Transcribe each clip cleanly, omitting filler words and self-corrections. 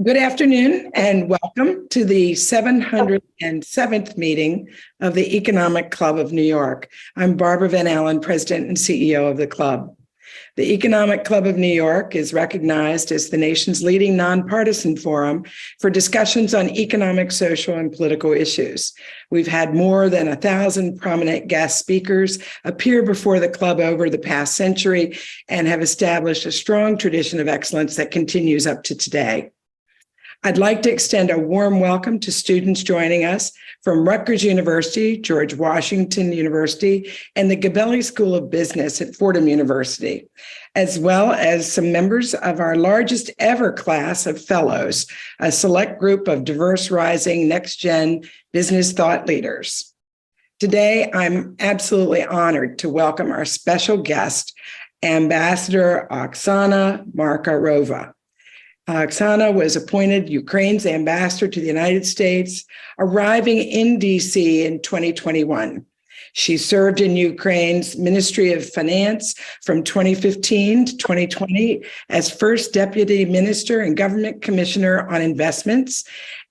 Good afternoon and welcome to the 707th meeting of the Economic Club of New York. I'm Barbara Van Allen, President and CEO of the club. The Economic Club of New York is recognized as the nation's leading nonpartisan forum for discussions on economic, social, and political issues. We've had more than 1,000 prominent guest speakers appear before the club over the past century and have established a strong tradition of excellence that continues up to today. I'd like to extend a warm welcome to students joining us from Rutgers University, George Washington University, and the Gabelli School of Business at Fordham University, as well as some members of our largest ever class of fellows, a select group of diverse, rising, next-gen business thought leaders. Today, I'm absolutely honored to welcome our special guest, Ambassador Oksana Markarova. Oksana was appointed Ukraine's ambassador to the United States, arriving in D.C. in 2021. She served in Ukraine's Ministry of Finance from 2015 to 2020 as First Deputy Minister and Government Commissioner on Investments,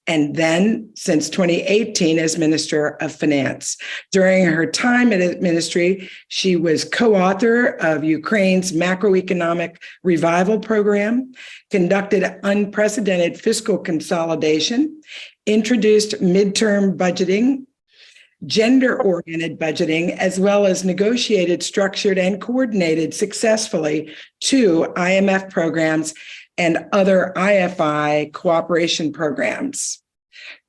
and then since 2018 as Minister of Finance. During her time at ministry, she was co-author of Ukraine's macroeconomic revival program, conducted unprecedented fiscal consolidation, introduced midterm budgeting, gender-oriented budgeting, as well as negotiated, structured, and coordinated successfully 2 IMF programs and other IFI cooperation programs.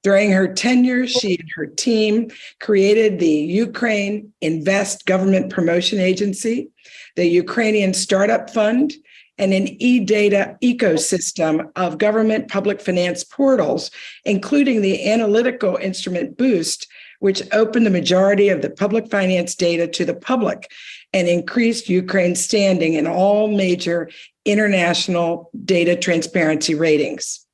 During her tenure, she and her team created the Ukraine Invest Government Promotion Agency, the Ukrainian Startup Fund, and an e-data ecosystem of government public finance portals, including the analytical instrument Boost, which opened the majority of the public finance data to the public and increased Ukraine's standing in all major international data transparency ratings.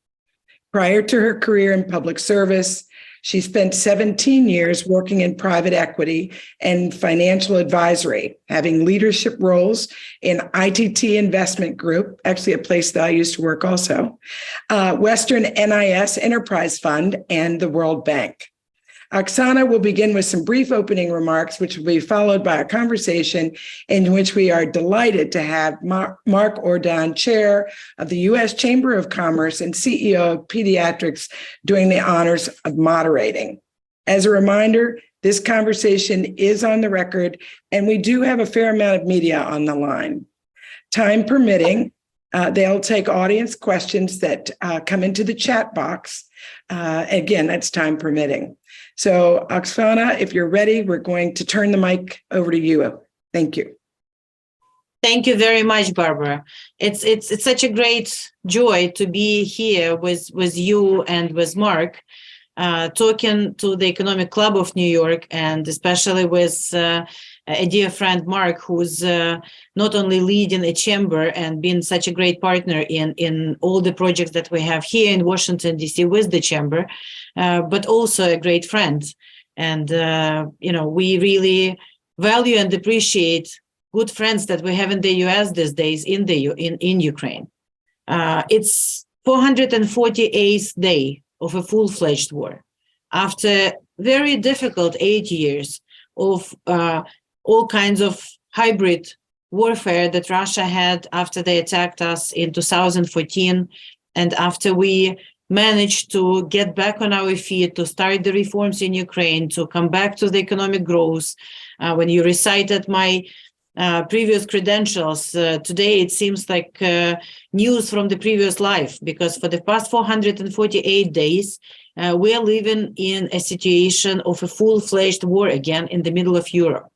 Prior to her career in public service, she spent 17 years working in private equity and financial advisory, having leadership roles in ITT Investment Group, actually a place that I used to work also, Western NIS Enterprise Fund, and the World Bank. Oksana will begin with some brief opening remarks, which will be followed by a conversation in which we are delighted to have Mark Ordan, Chair of the U.S. Chamber of Commerce and CEO of Pediatrics, doing the honors of moderating. As a reminder, this conversation is on the record, and we do have a fair amount of media on the line. Time permitting, they'll take audience questions that come into the chat box. Again, that's time permitting. So, Oksana, if you're ready, we're going to turn the mic over to you. Thank you. Thank you very much, Barbara. It's such a great joy to be here with you and with Mark, talking to the Economic Club of New York, and especially with a dear friend, Mark, who's not only leading a chamber and been such a great partner in all the projects that we have here in Washington, D.C. with the chamber, but also a great friend. And, we really value and appreciate good friends that we have in the U.S. these days in Ukraine. It's 448th day of a full-fledged war after very difficult 8 years of all kinds of hybrid warfare that Russia had after they attacked us in 2014, and after we managed to get back on our feet, to start the reforms in Ukraine, to come back to the economic growth. When you recited my previous credentials, today it seems like news from the previous life, because for the past 448 days, we are living in a situation of a full-fledged war again in the middle of Europe.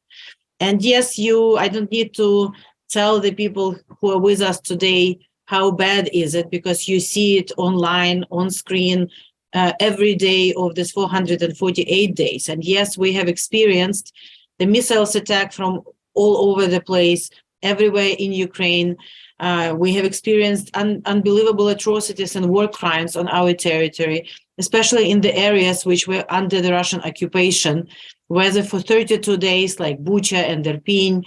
And yes, I don't need to tell the people who are with us today how bad is it, because you see it online, on screen, every day of this 448 days. And yes, we have experienced the missiles attack from all over the place, everywhere in Ukraine. We have experienced unbelievable atrocities and war crimes on our territory, especially in the areas which were under the Russian occupation, whether for 32 days like Bucha and Irpin,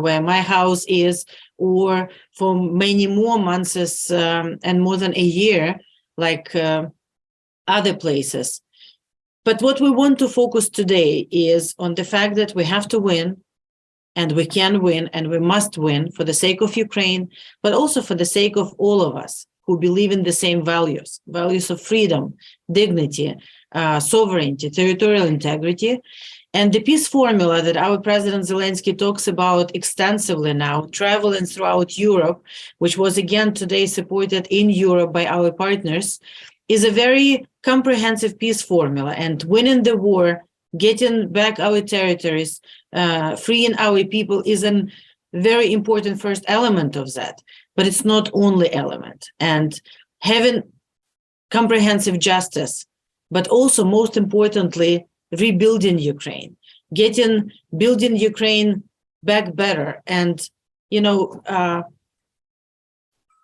where my house is, or for many more months and more than a year, like other places. But what we want to focus today is on the fact that we have to win, and we can win, and we must win for the sake of Ukraine, but also for the sake of all of us who believe in the same values of freedom, dignity, sovereignty, territorial integrity. And the peace formula that our President Zelensky talks about extensively now, traveling throughout Europe, which was again today supported in Europe by our partners, is a very comprehensive peace formula. And winning the war, getting back our territories, freeing our people is a very important first element of that. But it's not only element. And having comprehensive justice, but also most importantly, rebuilding Ukraine, building Ukraine back better, and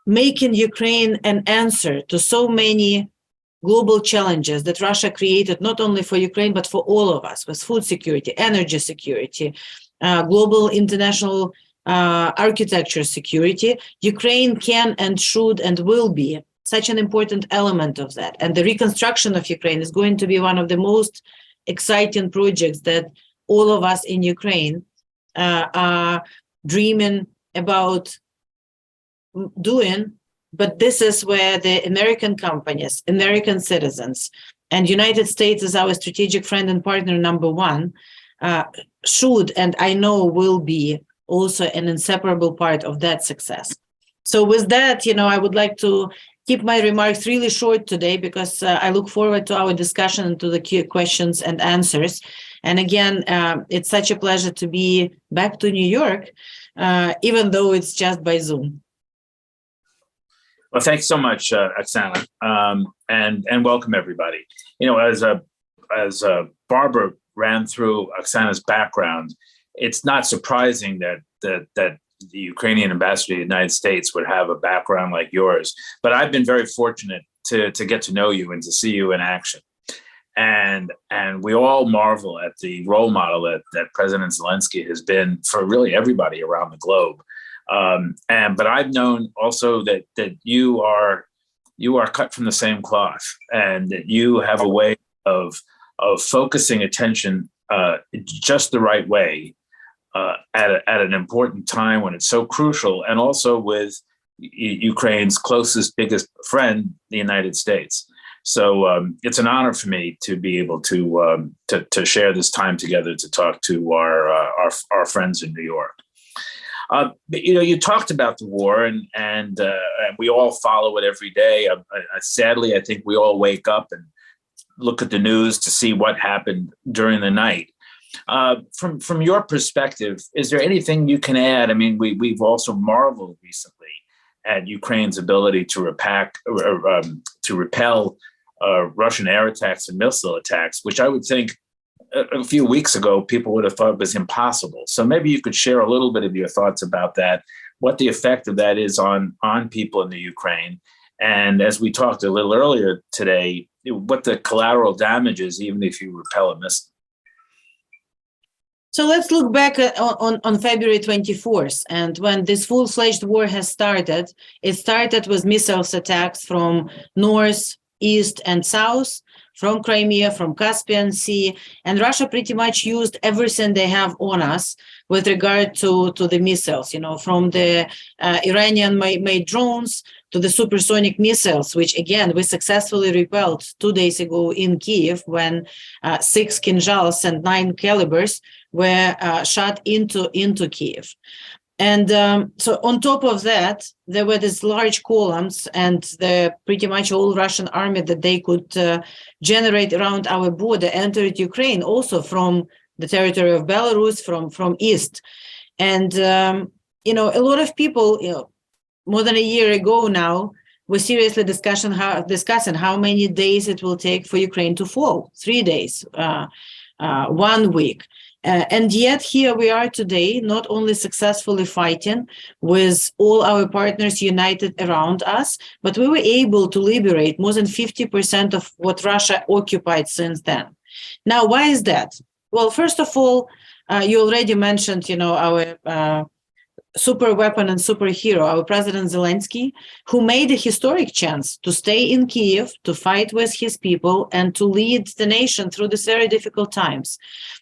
making Ukraine an answer to so many global challenges that Russia created, not only for Ukraine, but for all of us, with food security, energy security, global international architecture security. Ukraine can and should and will be such an important element of that. And the reconstruction of Ukraine is going to be one of the most exciting projects that all of us in Ukraine are dreaming about doing. But this is where the American companies, American citizens, and United States as our strategic friend and partner number one should, and I know will be, also an inseparable part of that success. So with that, I would like to keep my remarks really short today, because I look forward to our discussion and to the key questions and answers. And again, it's such a pleasure to be back to New York, even though it's just by Zoom. Well, thanks so much, Oksana, and welcome everybody. As Barbara ran through Oksana's background, it's not surprising that the Ukrainian ambassador to the United States would have a background like yours. But I've been very fortunate to get to know you and to see you in action. And we all marvel at the role model that President Zelensky has been for really everybody around the globe. But I've known also that you are cut from the same cloth, and that you have a way of focusing attention just the right way at an important time when it's so crucial, and also with Ukraine's closest, biggest friend, the United States. So it's an honor for me to be able to share this time together to talk to our friends in New York. You talked about the war, and we all follow it every day. Sadly, I think we all wake up and look at the news to see what happened during the night. From your perspective, is there anything you can add? I mean, we've also marveled recently at Ukraine's ability to repel Russian air attacks and missile attacks, which I would think a few weeks ago people would have thought was impossible. So maybe you could share a little bit of your thoughts about that, what the effect of that is on people in the Ukraine, and as we talked a little earlier today, what the collateral damage is, even if you repel a missile. So let's look back on February 24th. And when this full-fledged war has started, it started with missiles attacks from north, east, and south, from Crimea, from Caspian Sea. And Russia pretty much used everything they have on us with regard to the missiles, from the Iranian-made drones to the supersonic missiles, which, again, we successfully repelled 2 days ago in Kiev when 6 Kinzhals and 9 calibers were shot into Kiev. And so on top of that, there were these large columns and the pretty much all Russian army that they could generate around our border entered Ukraine, also from the territory of Belarus, from east. And, a lot of people, more than a year ago now, were seriously discussing how many days it will take for Ukraine to fall. 3 days, 1 week. And yet here we are today, not only successfully fighting with all our partners united around us, but we were able to liberate more than 50% of what Russia occupied since then. Now, why is that? Well, first of all, you already mentioned, our super weapon and superhero, our President Zelensky, who made a historic chance to stay in Kiev, to fight with his people, and to lead the nation through these very difficult times,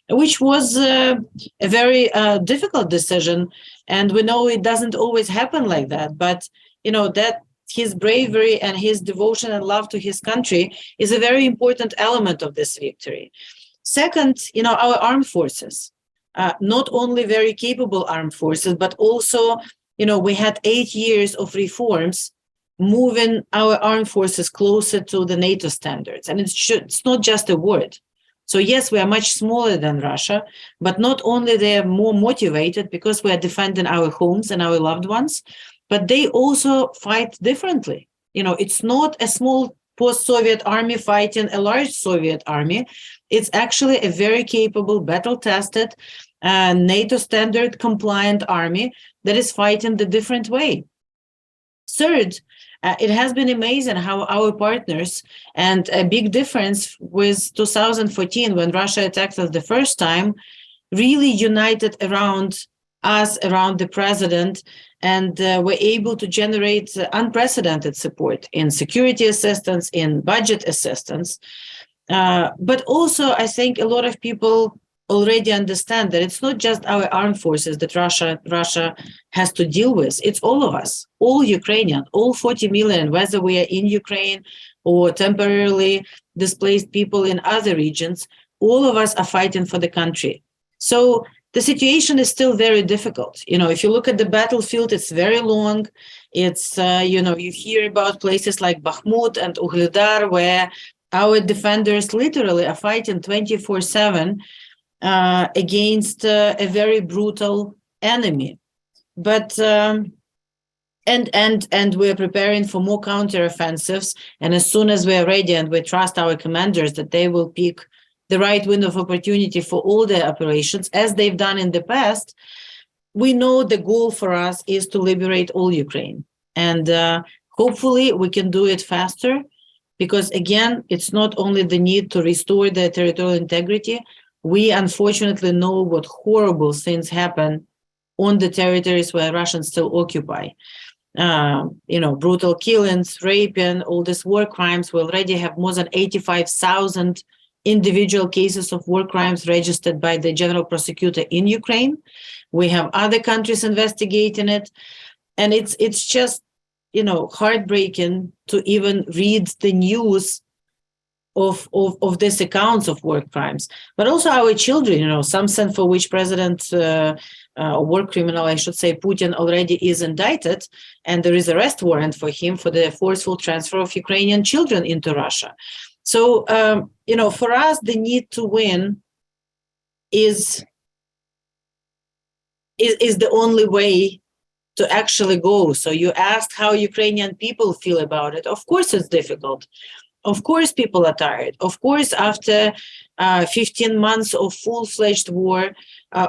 which was a very difficult decision. And we know it doesn't always happen like that. But, that his bravery and his devotion and love to his country is a very important element of this victory. Second, our armed forces. Not only very capable armed forces, but also, we had 8 years of reforms moving our armed forces closer to the NATO standards. And it's not just a word. So yes, we are much smaller than Russia, but not only they are more motivated because we are defending our homes and our loved ones, but they also fight differently. It's not a small post-Soviet army fighting a large Soviet army. It's actually a very capable, battle-tested, NATO standard compliant army that is fighting the different way. Third, it has been amazing how our partners, and a big difference with 2014 when Russia attacked us the first time, really united around us, around the president, and were able to generate unprecedented support in security assistance, in budget assistance. But also, I think a lot of people already understand that it's not just our armed forces that Russia has to deal with. It's all of us, all Ukrainian, all 40 million, whether we are in Ukraine or temporarily displaced people in other regions, all of us are fighting for the country. So the situation is still very difficult. If you look at the battlefield, it's very long. It's, you hear about places like Bakhmut and Ugledar, where our defenders literally are fighting 24/7 against a very brutal enemy. But and we're preparing for more counteroffensives. And as soon as we're ready, and we trust our commanders that they will pick the right window of opportunity for all their operations, as they've done in the past, we know the goal for us is to liberate all Ukraine. And hopefully we can do it faster, because again, it's not only the need to restore their territorial integrity. We unfortunately know what horrible things happen on the territories where Russians still occupy. Brutal killings, raping, all these war crimes. We already have more than 85,000 individual cases of war crimes registered by the general prosecutor in Ukraine. We have other countries investigating it. And it's just, heartbreaking to even read the news of these accounts of war crimes. But also our children, something for which President war criminal, I should say, Putin already is indicted, and there is an arrest warrant for him for the forceful transfer of Ukrainian children into Russia. So, for us, the need to win is the only way to actually go. So you asked how Ukrainian people feel about it. Of course, it's difficult. Of course, people are tired. Of course, after 15 months of full-fledged war,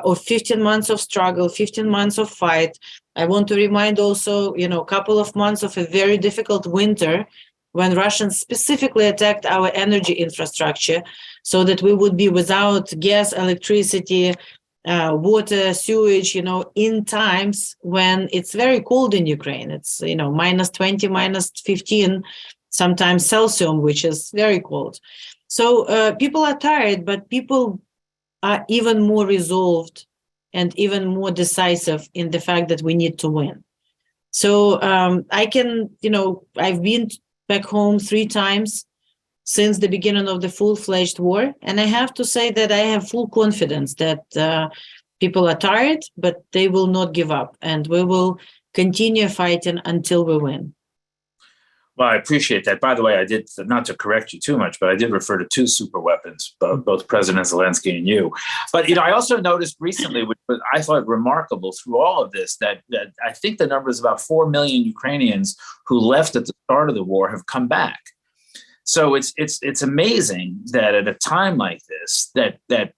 or 15 months of struggle, 15 months of fight, I want to remind also, a couple of months of a very difficult winter when Russians specifically attacked our energy infrastructure so that we would be without gas, electricity, water, sewage, in times when it's very cold in Ukraine. It's, minus 20, minus 15, sometimes Celsius, which is very cold. So people are tired, but people are even more resolved and even more decisive in the fact that we need to win. So I can, I've been back home 3 times since the beginning of the full-fledged war. And I have to say that I have full confidence that people are tired, but they will not give up. And we will continue fighting until we win. Well, I appreciate that. By the way, I did, not to correct you too much, but I did refer to 2 super weapons, both President Zelensky and you. But, I also noticed recently, which I thought remarkable through all of this, that I think the number is about 4 million Ukrainians who left at the start of the war have come back. So it's amazing that at a time like this, that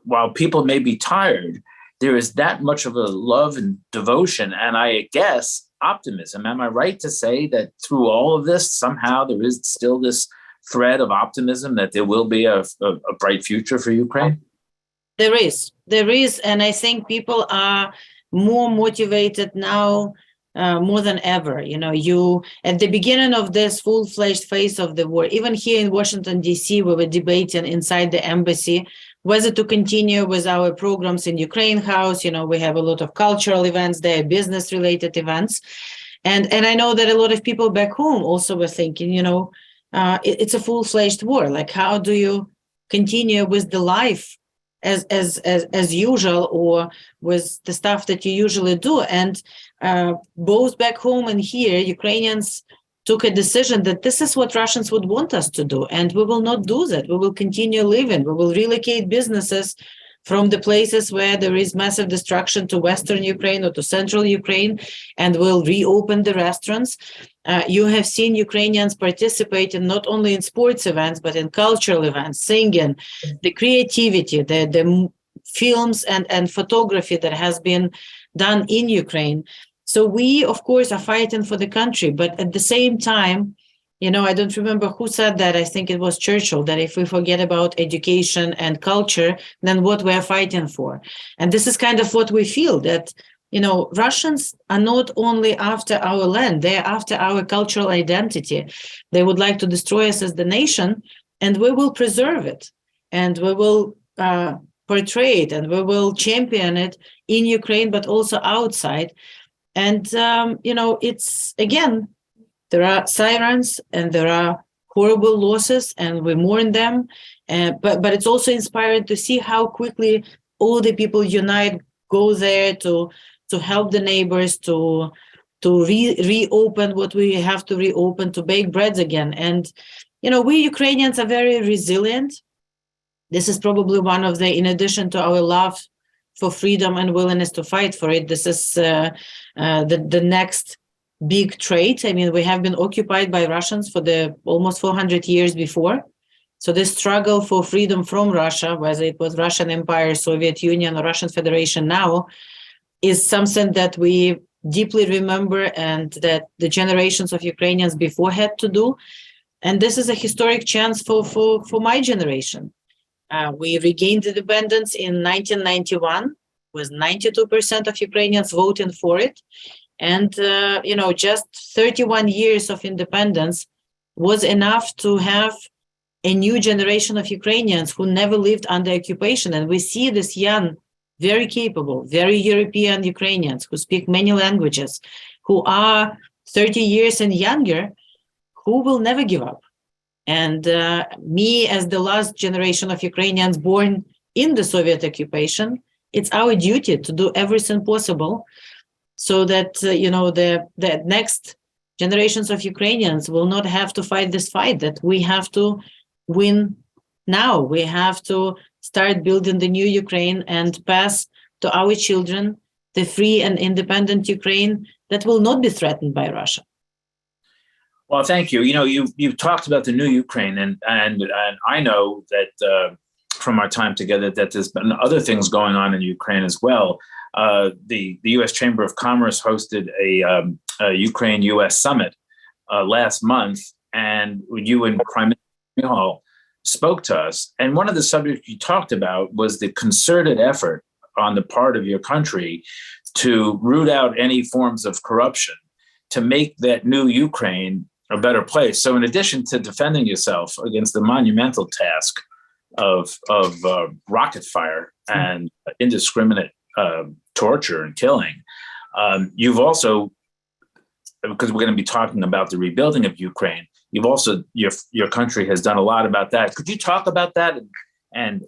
while people may be tired, there is that much of a love and devotion, and I guess optimism. Am I right to say that through all of this, somehow there is still this thread of optimism that there will be a bright future for Ukraine? There is, and I think people are more motivated now more than ever. You at the beginning of this full-fledged phase of the war, even here in Washington, D.C., we were debating inside the embassy whether to continue with our programs in Ukraine House. We have a lot of cultural events there, business-related events. And I know that a lot of people back home also were thinking, it's a full-fledged war. Like, how do you continue with the life as usual, or with the stuff that you usually do? And both back home and here, Ukrainians took a decision that this is what Russians would want us to do, and we will not do that. We will continue living. We will relocate businesses from the places where there is massive destruction to Western Ukraine or to Central Ukraine, and we'll reopen the restaurants. You have seen Ukrainians participate in not only in sports events, but in cultural events, singing, the creativity, the films and photography that has been done in Ukraine. So we, of course, are fighting for the country, but at the same time, I don't remember who said that. I think it was Churchill, that if we forget about education and culture, then what we're fighting for. And this is kind of what we feel, that, Russians are not only after our land, they're after our cultural identity. They would like to destroy us as the nation, and we will preserve it, and we will portray it, and we will champion it in Ukraine, but also outside. And, it's, again, there are sirens and there are horrible losses, and we mourn them. But it's also inspiring to see how quickly all the people unite, go there to help the neighbors, to reopen what we have to reopen, to bake breads again. And, we Ukrainians are very resilient. This is probably one of the, in addition to our love for freedom and willingness to fight for it, this is the next big trait. I mean, we have been occupied by Russians for the almost 400 years before. So the struggle for freedom from Russia, whether it was Russian Empire, Soviet Union, or Russian Federation now, is something that we deeply remember and that the generations of Ukrainians before had to do. And this is a historic chance for my generation. We regained independence in 1991, with 92% of Ukrainians voting for it. And, just 31 years of independence was enough to have a new generation of Ukrainians who never lived under occupation. And we see this young, very capable, very European Ukrainians who speak many languages, who are 30 years and younger, who will never give up. And me, as the last generation of Ukrainians born in the Soviet occupation, it's our duty to do everything possible so that, the next generations of Ukrainians will not have to fight this fight, that we have to win now. We have to start building the new Ukraine and pass to our children the free and independent Ukraine that will not be threatened by Russia. Well, thank you. You've talked about the new Ukraine, and I know that from our time together that there's been other things going on in Ukraine as well. The U.S. Chamber of Commerce hosted a Ukraine-U.S. summit last month, and you and Prime Minister Michal spoke to us. And one of the subjects you talked about was the concerted effort on the part of your country to root out any forms of corruption, to make that new Ukraine a better place. So in addition to defending yourself against the monumental task of rocket fire and indiscriminate torture and killing, you've also, because we're going to be talking about the rebuilding of Ukraine, you've also, your country has done a lot about that. Could you talk about that and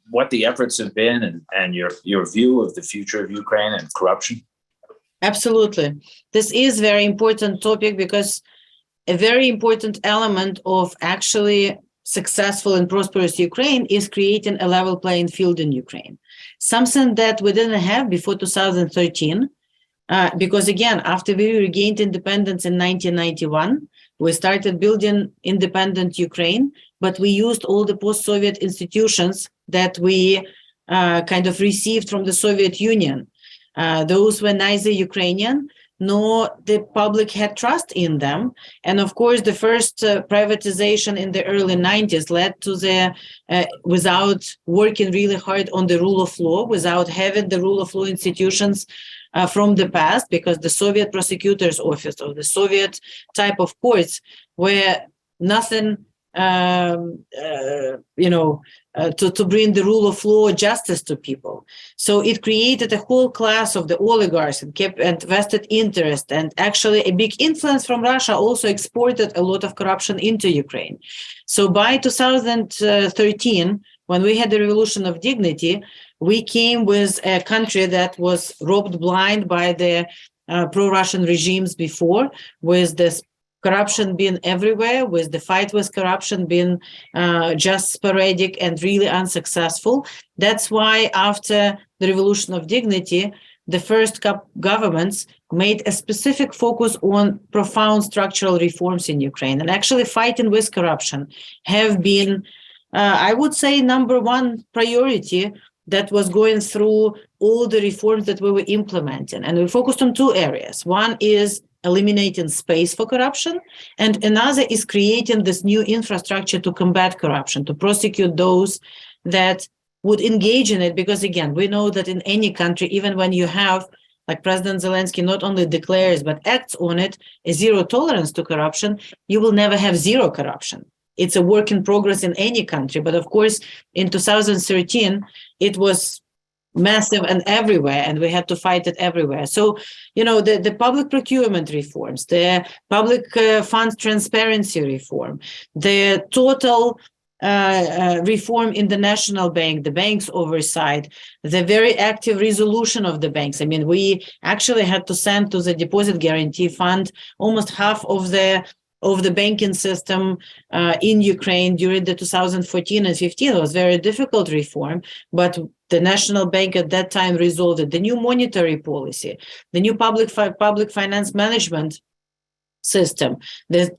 what the efforts have been and your view of the future of Ukraine and corruption? Absolutely. This is a very important topic, because a very important element of actually successful and prosperous Ukraine is creating a level playing field in Ukraine. Something that we didn't have before 2013, because again, after we regained independence in 1991, we started building independent Ukraine, but we used all the post-Soviet institutions that we kind of received from the Soviet Union. Those were neither Ukrainian nor the public had trust in them. And of course, the first privatization in the early 90s led to the, without working really hard on the rule of law, without having the rule of law institutions from the past, because the Soviet prosecutor's office or the Soviet type of courts were nothing, to bring the rule of law justice to people. So it created a whole class of the oligarchs and kept and vested interest, and actually a big influence from Russia also exported a lot of corruption into Ukraine. So by 2013, when we had the Revolution of Dignity, we came with a country that was robbed blind by the pro-Russian regimes before, with this corruption being everywhere, with the fight with corruption being just sporadic and really unsuccessful. That's why after the Revolution of Dignity, the first governments made a specific focus on profound structural reforms in Ukraine, and actually fighting with corruption have been, I would say, number one priority that was going through all the reforms that we were implementing. And we focused on two areas. One is eliminating space for corruption, and another is creating this new infrastructure to combat corruption, to prosecute those that would engage in it. Because again, we know that in any country, even when you have, like President Zelensky not only declares but acts on it, a zero tolerance to corruption, you will never have zero corruption. It's a work in progress in any country. But of course, in 2013, it was massive and everywhere, and we had to fight it everywhere. So, the public procurement reforms, the public funds transparency reform, the total reform in the national bank, the bank's oversight, the very active resolution of the banks. I mean, we actually had to send to the deposit guarantee fund almost half of the banking system in Ukraine during the 2014 and 15. It was very difficult reform, but the national bank at that time resolved it. The new monetary policy, the new public finance management system, the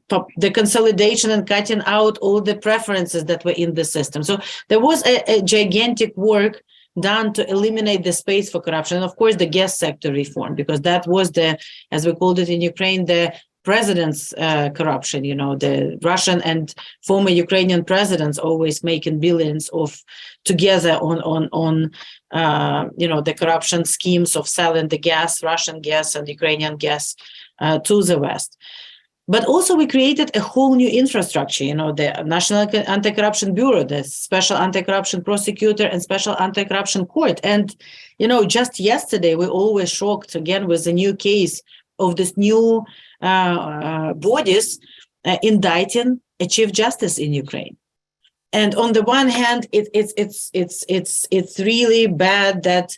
consolidation and cutting out all the preferences that were in the system. So there was a gigantic work done to eliminate the space for corruption. And of course, the gas sector reform, because that was as we called it in Ukraine, the president's corruption, the Russian and former Ukrainian presidents always making billions together on the corruption schemes of selling the gas, Russian gas and Ukrainian gas to the West. But also we created a whole new infrastructure, the National Anti-Corruption Bureau, the Special Anti-Corruption Prosecutor and Special Anti-Corruption Court. And, just yesterday, we all were shocked again with a new case of this new bodies indicting a chief justice in Ukraine. And on the one hand, it's really bad that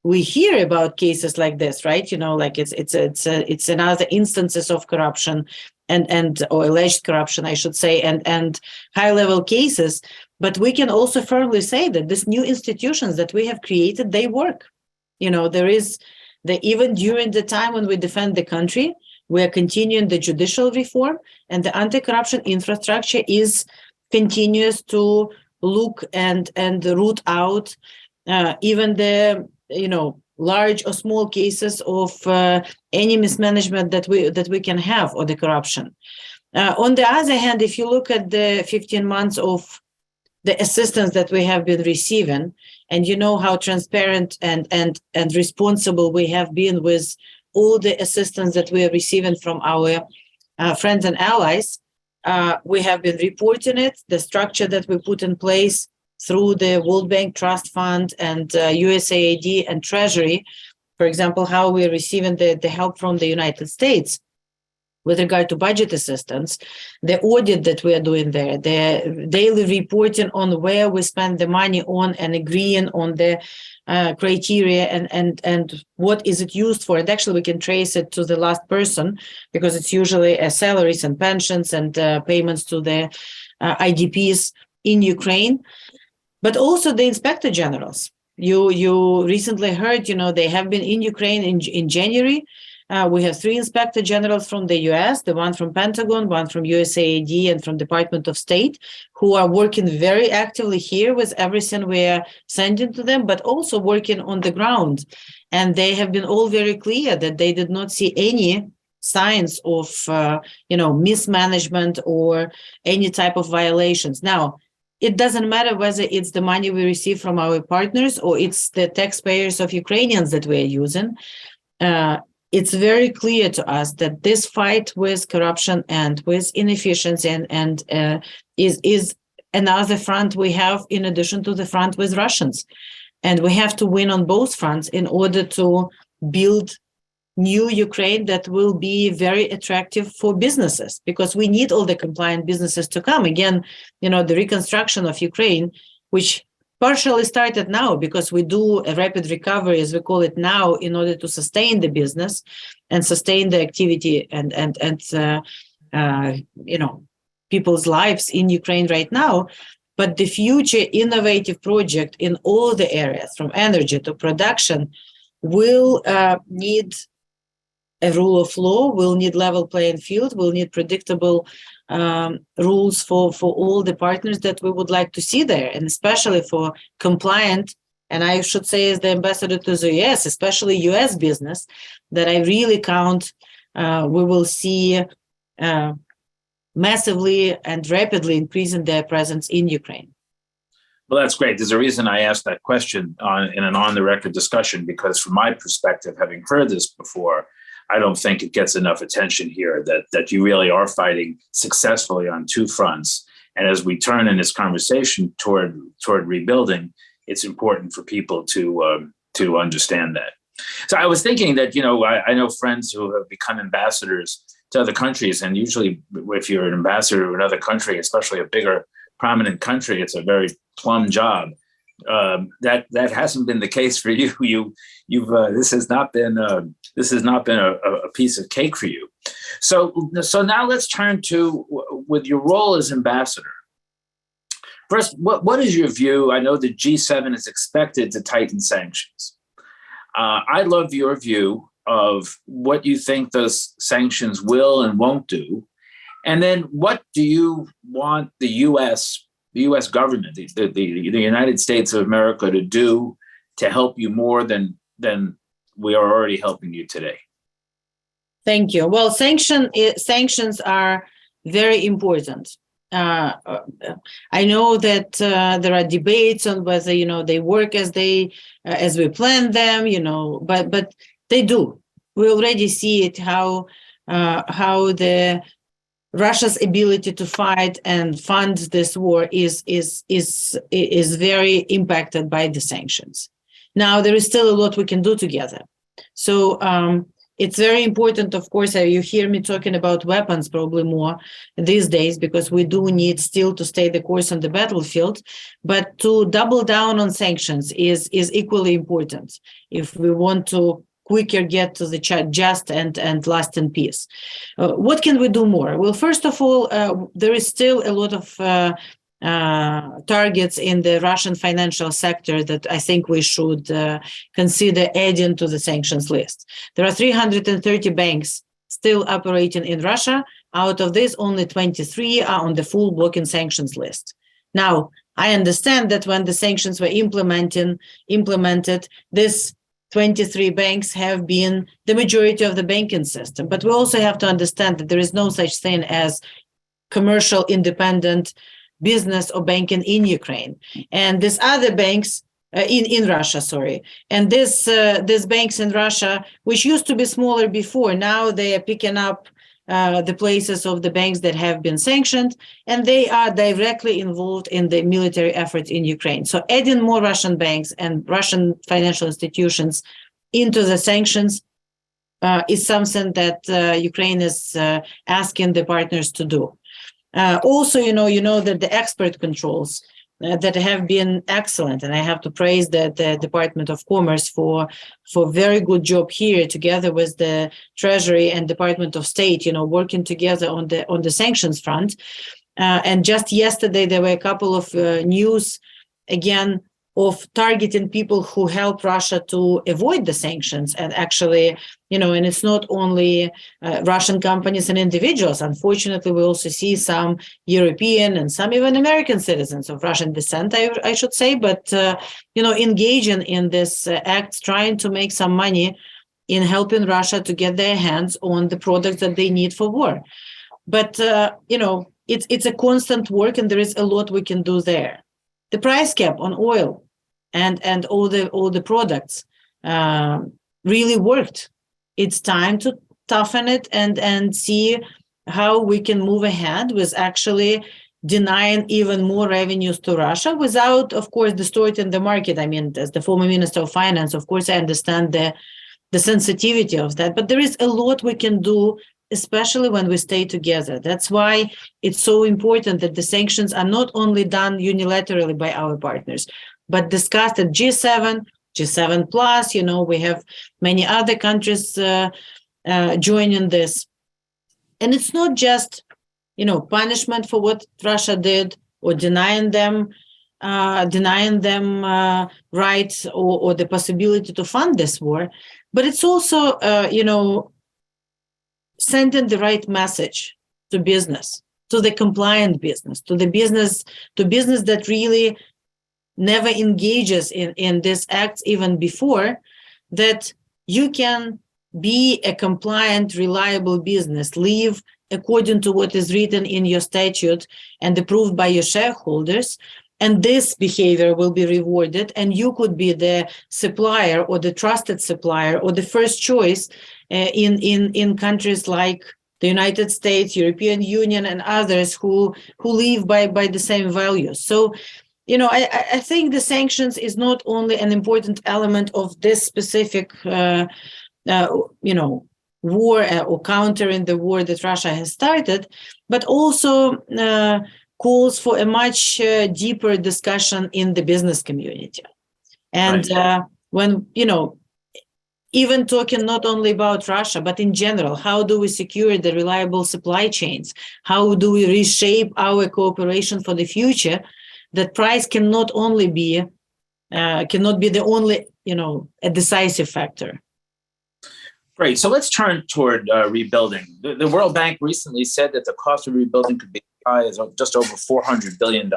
we hear about cases like this, right? It's another instances of corruption or alleged corruption, I should say, and high level cases. But we can also firmly say that these new institutions that we have created, they work. Even during the time when we defend the country, we are continuing the judicial reform, and the anti-corruption infrastructure is continuous to look and root out even the large or small cases of any mismanagement that we can have, or the corruption. On the other hand, if you look at the 15 months of the assistance that we have been receiving, and how transparent and responsible we have been with all the assistance that we are receiving from our friends and allies, we have been reporting it, the structure that we put in place through the World Bank Trust Fund and USAID and Treasury. For example, how we're receiving the help from the United States with regard to budget assistance, the audit that we are doing there, the daily reporting on where we spend the money on, and agreeing on the criteria and what is it used for. And actually, we can trace it to the last person, because it's usually salaries and pensions and payments to the IDPs in Ukraine. But also the inspector generals. You recently heard, they have been in Ukraine in January. We have 3 inspector generals from the US, the one from Pentagon, one from USAID, and from Department of State, who are working very actively here with everything we are sending to them, but also working on the ground. And they have been all very clear that they did not see any signs of, mismanagement or any type of violations. Now, it doesn't matter whether it's the money we receive from our partners or it's the taxpayers of Ukrainians that we're using. it's very clear to us that this fight with corruption and with inefficiency and is another front we have in addition to the front with Russians. And we have to win on both fronts in order to build new Ukraine that will be very attractive for businesses, because we need all the compliant businesses to come. Again, the reconstruction of Ukraine, which partially started now because we do a rapid recovery, as we call it now, in order to sustain the business and sustain the activity and people's lives in Ukraine right now. But the future innovative project in all the areas, from energy to production, will need a rule of law, will need level playing field, will need predictable rules for all the partners that we would like to see there, and especially for compliant, and I should say as the ambassador to the US, especially US business, that I really count we will see massively and rapidly increasing their presence in Ukraine. Well, that's great. There's a reason I asked that question in an on-the-record discussion, because from my perspective, having heard this before, I don't think it gets enough attention here that you really are fighting successfully on two fronts. And as we turn in this conversation toward rebuilding, it's important for people to understand that. So I was thinking that, I know friends who have become ambassadors to other countries, and usually if you're an ambassador to another country, especially a bigger, prominent country, it's a very plum job. That hasn't been the case for you. This has not been a piece of cake for you. So now let's turn to with your role as ambassador. First, what is your view? I know the G7 is expected to tighten sanctions. I'd love your view of what you think those sanctions will and won't do, and then what do you want the U.S. government, the United States of America, to do to help you more than we are already helping you today? Thank you. Well, sanctions are very important. I know that there are debates on whether they work as we plan them, but they do. We already see it how the Russia's ability to fight and fund this war is very impacted by the sanctions. Now, there is still a lot we can do together. So it's very important, of course, you hear me talking about weapons probably more these days, because we do need still to stay the course on the battlefield. But to double down on sanctions is equally important if we want to quicker get to the just and lasting peace. What can we do more? Well, first of all, there is still a lot of targets in the Russian financial sector that I think we should consider adding to the sanctions list. There are 330 banks still operating in Russia. Out of this, only 23 are on the full blocking sanctions list. Now, I understand that when the sanctions were implemented, this 23 banks have been the majority of the banking system. But we also have to understand that there is no such thing as commercial independent business or banking in Ukraine. And these other banks in Russia, and these banks in Russia, which used to be smaller before, now they are picking up the places of the banks that have been sanctioned, and they are directly involved in the military efforts in Ukraine. So adding more Russian banks and Russian financial institutions into the sanctions is something that Ukraine is asking the partners to do. Also, you know that the export controls that have been excellent, and I have to praise the Department of Commerce for very good job here, together with the Treasury and Department of State, working together on the sanctions front. And just yesterday, there were a couple of news again of targeting people who help Russia to avoid the sanctions. And actually, and it's not only Russian companies and individuals. Unfortunately, we also see some European and some even American citizens of Russian descent, I should say, but, engaging in this act, trying to make some money in helping Russia to get their hands on the products that they need for war. But, it's a constant work, and there is a lot we can do there. The price cap on oil and all the products really worked. it's time to toughen it and see how we can move ahead with actually denying even more revenues to Russia without, of course, distorting the market. I mean, as the former Minister of Finance, of course, I understand the sensitivity of that, but there is a lot we can do, especially when we stay together. That's why it's so important that the sanctions are not only done unilaterally by our partners, but discussed at G7, G7 plus. We have many other countries joining this. And it's not just, punishment for what Russia did or denying them rights or the possibility to fund this war, but it's also, sending the right message to business, to the compliant business, to business that really never engages in these acts even before, that you can be a compliant, reliable business, live according to what is written in your statute and approved by your shareholders, and this behavior will be rewarded, and you could be the supplier or the trusted supplier or the first choice in countries like the United States, European Union, and others who live by the same values. So, I think the sanctions is not only an important element of this specific war or countering the war that Russia has started, but also calls for a much deeper discussion in the business community. And when, even talking not only about Russia, but in general, how do we secure the reliable supply chains? How do we reshape our cooperation for the future? That price cannot be the only, a decisive factor. Great. So let's turn toward rebuilding. The World Bank recently said that the cost of rebuilding could be high as just over $400 billion.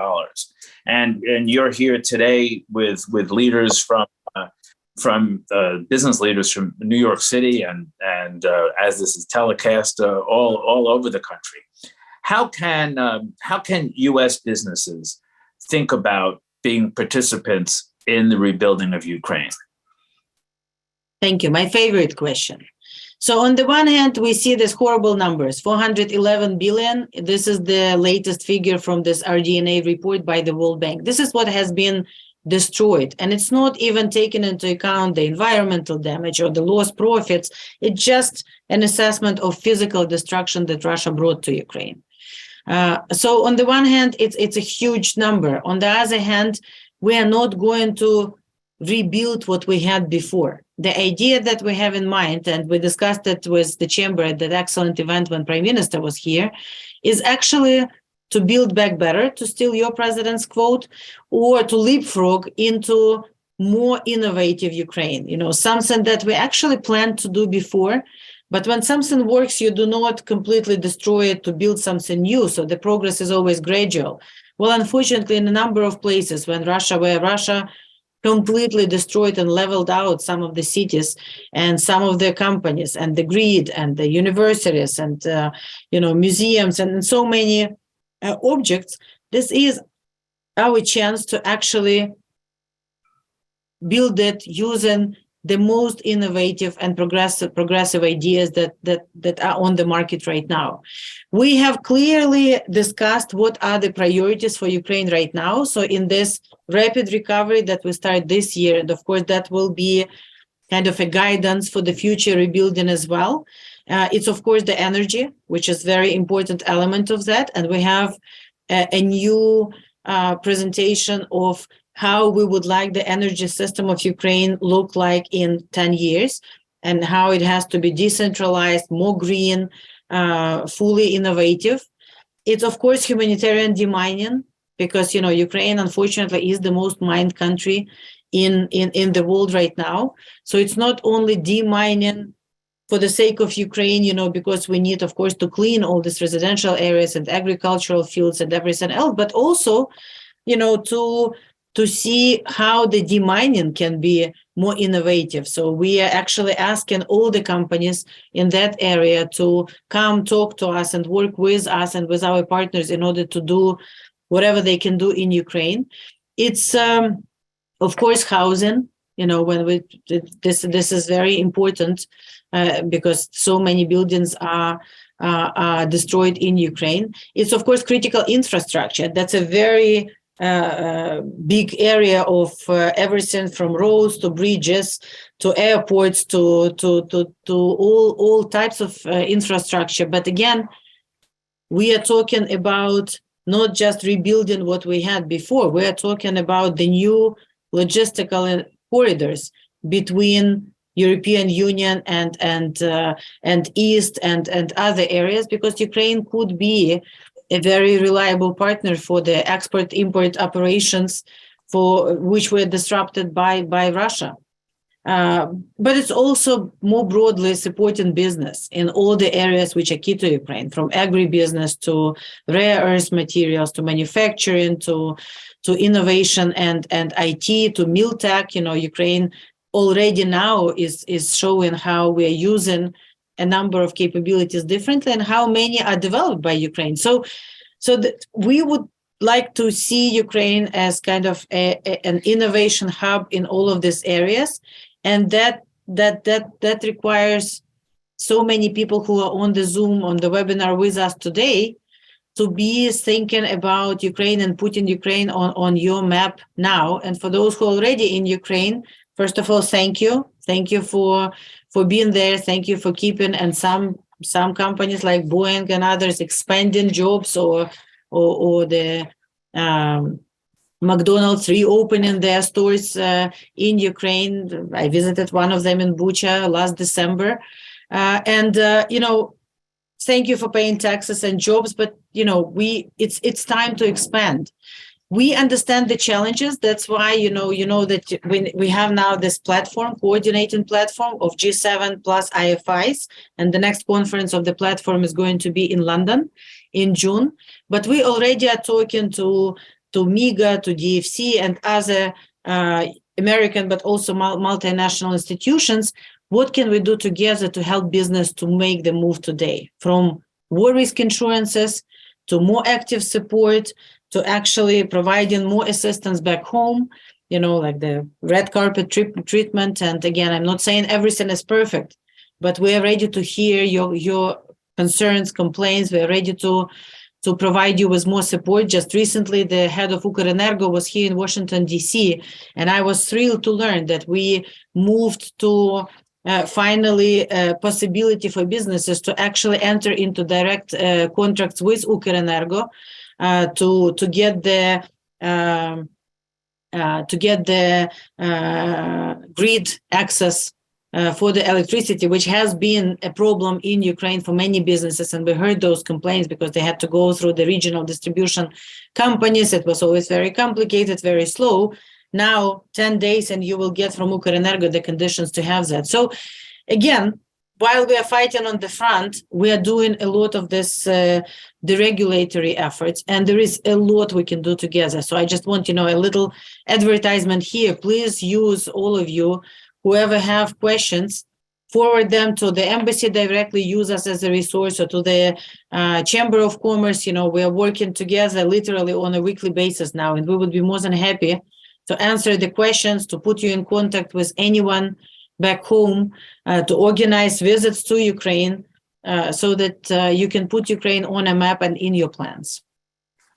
And you're here today with leaders from business leaders from New York City and as this is telecast all over the country. How can U.S. businesses think about being participants in the rebuilding of Ukraine? Thank you. My favorite question. So on the one hand, we see these horrible numbers, 411 billion. This is the latest figure from this RDNA report by the World Bank. This is what has been destroyed. And it's not even taken into account the environmental damage or the lost profits. It's just an assessment of physical destruction that Russia brought to Ukraine. So on the one hand, it's a huge number. On the other hand, we are not going to rebuild what we had before. The idea that we have in mind, and we discussed it with the chamber at that excellent event when Prime Minister was here, is actually to build back better, to steal your president's quote, or to leapfrog into more innovative Ukraine. Something that we actually planned to do before, but when something works, you do not completely destroy it to build something new. So the progress is always gradual. Well, unfortunately, in a number of places where Russia completely destroyed and leveled out some of the cities and some of the companies and the grid and the universities and museums and so many objects, this is our chance to actually build it using the most innovative and progressive ideas that are on the market right now. We have clearly discussed what are the priorities for Ukraine right now. So in this rapid recovery that we start this year, and of course that will be kind of a guidance for the future rebuilding as well. It's of course the energy, which is very important element of that. And we have a new presentation of how we would like the energy system of Ukraine look like in 10 years and how it has to be decentralized, more green, fully innovative. It's of course humanitarian demining because, Ukraine unfortunately is the most mined country in the world right now. So it's not only demining for the sake of Ukraine, because we need, of course, to clean all these residential areas and agricultural fields and everything else, but also, to see how the demining can be more innovative. So we are actually asking all the companies in that area to come talk to us and work with us and with our partners in order to do whatever they can do in Ukraine. It's, of course, housing. When this is very important because so many buildings are destroyed in Ukraine. It's, of course, critical infrastructure. That's a very big area of everything from roads to bridges to airports to all types of infrastructure. But again, we are talking about not just rebuilding what we had before. We are talking about the new logistical corridors between European Union and East and other areas, because Ukraine could be a very reliable partner for the export-import operations for which were disrupted by Russia. But it's also more broadly supporting business in all the areas which are key to Ukraine, from agribusiness to rare earth materials to manufacturing to innovation and IT to Miltech. Ukraine already now is showing how we are using a number of capabilities differently and how many are developed by Ukraine. So that we would like to see Ukraine as kind of an innovation hub in all of these areas. And that requires so many people who are on the Zoom, on the webinar with us today, to be thinking about Ukraine and putting Ukraine on your map now. And for those who are already in Ukraine, first of all, thank you. Thank you for being there. Thank you for keeping, and some companies like Boeing and others expanding jobs, or the McDonald's reopening their stores in Ukraine. I visited one of them in Bucha last December. Thank you for paying taxes and jobs, but it's time to expand. We understand the challenges. That's why that we have now this coordinating platform of G7 plus IFIs, and the next conference of the platform is going to be in London in June. But we already are talking to MIGA, to DFC, and other American but also multinational institutions. What can we do together to help business to make the move today, from war risk insurances to more active support, to actually providing more assistance back home, like the red carpet treatment. And again, I'm not saying everything is perfect, but we are ready to hear your concerns, complaints. We are ready to provide you with more support. Just recently, the head of Ukrenergo was here in Washington, D.C., and I was thrilled to learn that we moved to finally a possibility for businesses to actually enter into direct contracts with Ukrenergo to get the grid access for the electricity, which has been a problem in Ukraine for many businesses. And we heard those complaints because they had to go through the regional distribution companies. It was always very complicated, very slow. Now, 10 days, and you will get from Ukrenergo the conditions to have that. So again, while we are fighting on the front, we are doing a lot of this deregulatory efforts, and there is a lot we can do together. So I just want, a little advertisement here. Please use, all of you, whoever have questions, forward them to the embassy directly, use us as a resource, or to the Chamber of Commerce. We are working together literally on a weekly basis now, and we would be more than happy to answer the questions, to put you in contact with anyone back home, to organize visits to Ukraine, so that you can put Ukraine on a map and in your plans.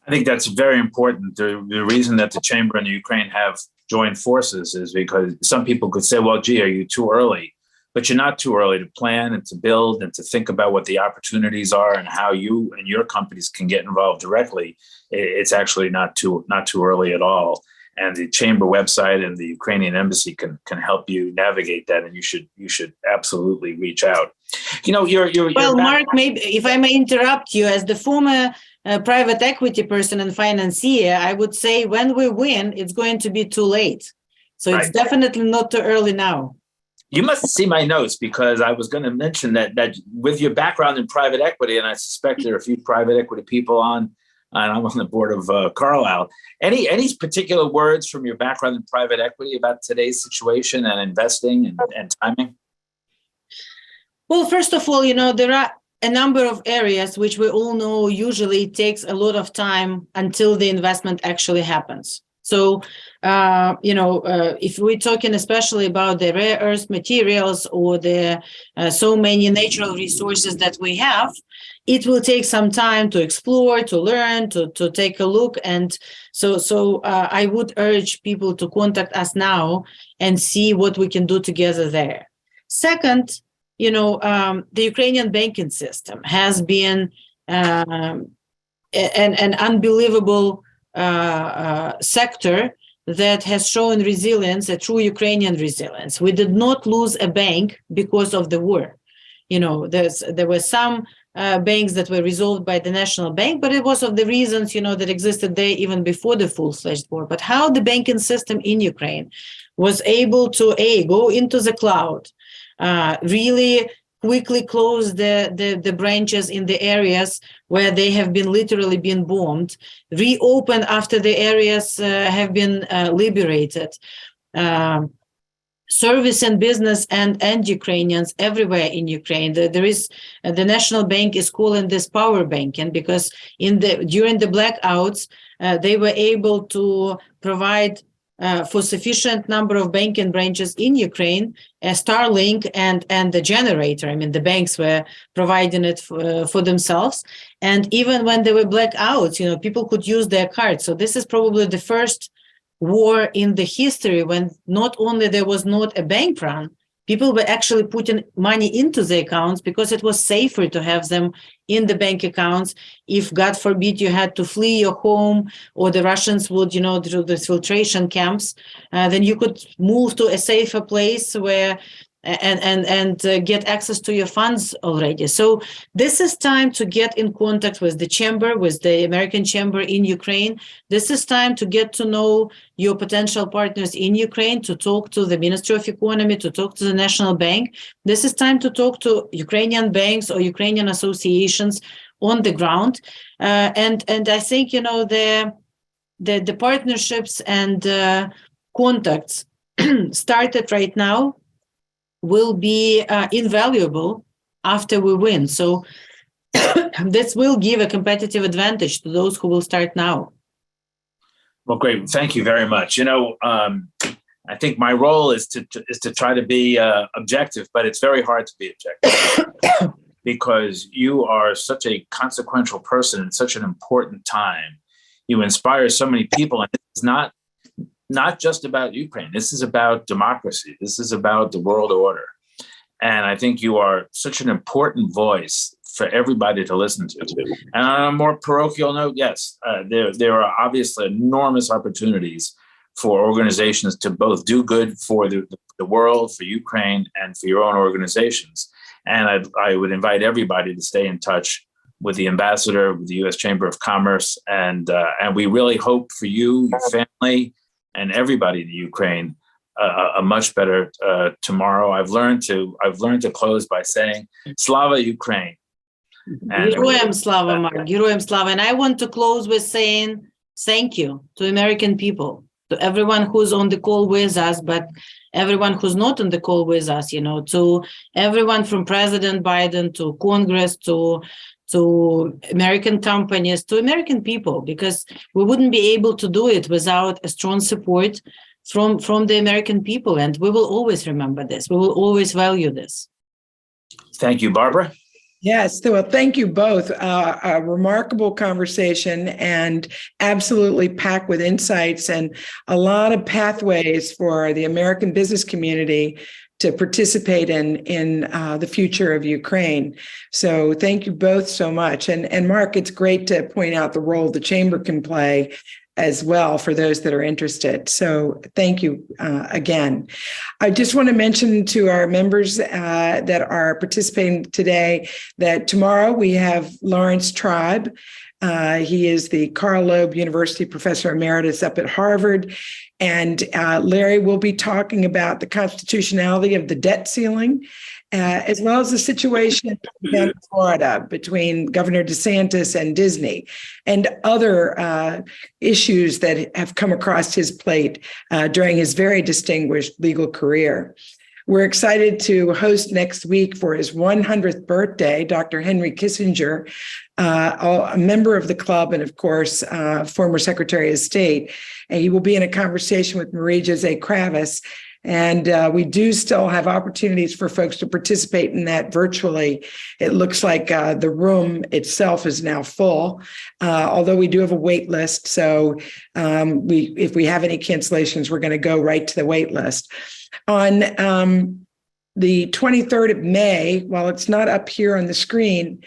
I think that's very important. The reason that the Chamber and the Ukraine have joined forces is because some people could say, well, gee, are you too early? But you're not too early to plan and to build and to think about what the opportunities are and how you and your companies can get involved directly. It's actually not too early at all. And the Chamber website and the Ukrainian embassy can help you navigate that, and you should absolutely reach out. Well, Mark, maybe if I may interrupt you, as the former private equity person and financier, I would say when we win, it's going to be too late. So It's definitely not too early now. You must see my notes, because I was going to mention that with your background in private equity, and I suspect there are a few private equity people on. And I'm on the board of Carlyle. Any particular words from your background in private equity about today's situation and investing and timing? Well, first of all, there are a number of areas which we all know usually takes a lot of time until the investment actually happens. So, if we're talking especially about the rare earth materials or the so many natural resources that we have, it will take some time to explore, to learn, to take a look. And so I would urge people to contact us now and see what we can do together there. Second, the Ukrainian banking system has been an unbelievable sector that has shown resilience, a true Ukrainian resilience. We did not lose a bank because of the war. There were some banks that were resolved by the national bank, but it was of the reasons, that existed there even before the full-fledged war. But how the banking system in Ukraine was able to, go into the cloud, really quickly close the branches in the areas where they have been literally been bombed, reopen after the areas have been liberated. Service and business and Ukrainians everywhere in Ukraine. There is the National Bank is calling this power banking because during the blackouts they were able to provide for sufficient number of banking branches in Ukraine, Starlink and the generator. I mean, the banks were providing it for themselves. And even when there were blackouts, people could use their cards. So this is probably the first war in the history when not only there was not a bank run, people were actually putting money into the accounts because it was safer to have them in the bank accounts. If, God forbid, you had to flee your home or the Russians would, through the filtration camps, then you could move to a safer place where and get access to your funds already. So this is time to get in contact with the chamber, with the American chamber in Ukraine. This is time to get to know your potential partners in Ukraine, to talk to the Ministry of Economy, to talk to the National Bank. This is time to talk to Ukrainian banks or Ukrainian associations on the ground. And I think, the partnerships and contacts started right now will be invaluable after we win. So this will give a competitive advantage to those who will start now. Well, great. Thank you very much. I think my role is to try to be objective, but it's very hard to be objective because you are such a consequential person in such an important time. You inspire so many people, and it's not just about Ukraine. This is about democracy. This is about the world order. And I think you are such an important voice for everybody to listen to. And on a more parochial note, yes, there are obviously enormous opportunities for organizations to both do good for the world, for Ukraine, and for your own organizations. And I would invite everybody to stay in touch with the ambassador, with the U.S. Chamber of Commerce. And we really hope for you, your family, and everybody in Ukraine a much better tomorrow. I've learned to close by saying Slava Ukraine. Героям слава, Mark. Героям слава. And I want to close with saying thank you to American people, to everyone who's on the call with us, but everyone who's not on the call with us, to everyone from President Biden to Congress to American companies, to American people, because we wouldn't be able to do it without a strong support from the American people. And we will always remember this. We will always value this. Thank you, Barbara. Yes, well, thank you both. A remarkable conversation and absolutely packed with insights and a lot of pathways for the American business community to participate in the future of Ukraine. So thank you both so much. And Mark, it's great to point out the role the chamber can play as well for those that are interested. So thank you again. I just want to mention to our members that are participating today that tomorrow we have Lawrence Tribe. He is the Carl Loeb University Professor Emeritus up at Harvard. And Larry will be talking about the constitutionality of the debt ceiling, as well as the situation in Florida between Governor DeSantis and Disney and other issues that have come across his plate during his very distinguished legal career. We're excited to host next week for his 100th birthday, Dr. Henry Kissinger, a member of the club, and of course, former Secretary of State. And he will be in a conversation with Marie-José Kravis. And we do still have opportunities for folks to participate in that virtually. It looks like the room itself is now full, although we do have a wait list. So if we have any cancellations, we're going to go right to the wait list. On the 23rd of May, while it's not up here on the screen,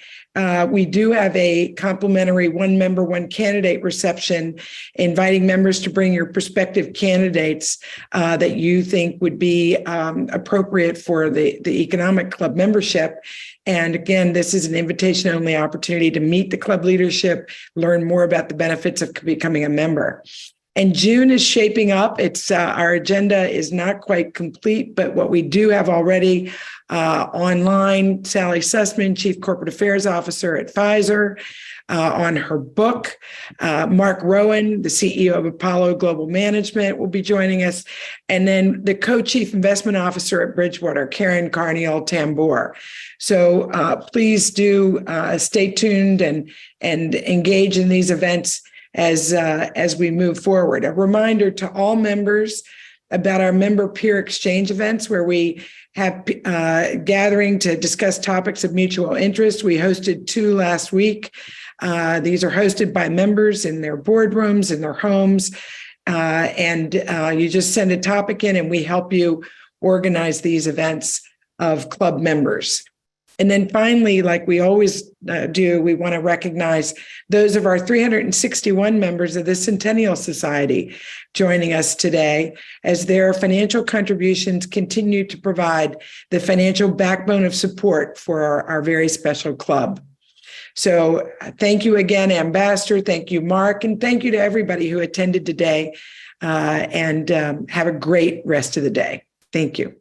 we do have a complimentary one member, one candidate reception, inviting members to bring your prospective candidates that you think would be appropriate for the Economic Club membership. And again, this is an invitation-only opportunity to meet the club leadership, learn more about the benefits of becoming a member. And June is shaping up. It's our agenda is not quite complete, but what we do have already online, Sally Sussman, Chief Corporate Affairs Officer at Pfizer, on her book. Mark Rowan, the CEO of Apollo Global Management, will be joining us. And then the Co-Chief Investment Officer at Bridgewater, Karen Carniel-Tambour. So please do stay tuned and engage in these events as we move forward. A reminder to all members about our member peer exchange events, where we have gathering to discuss topics of mutual interest. We hosted 2 last week. These are hosted by members in their boardrooms, in their homes, and you just send a topic in and we help you organize these events of club members. And then finally, like we always do, we want to recognize those of our 361 members of the Centennial Society joining us today, as their financial contributions continue to provide the financial backbone of support for our very special club. So thank you again, Ambassador. Thank you, Mark. And thank you to everybody who attended today. And have a great rest of the day. Thank you.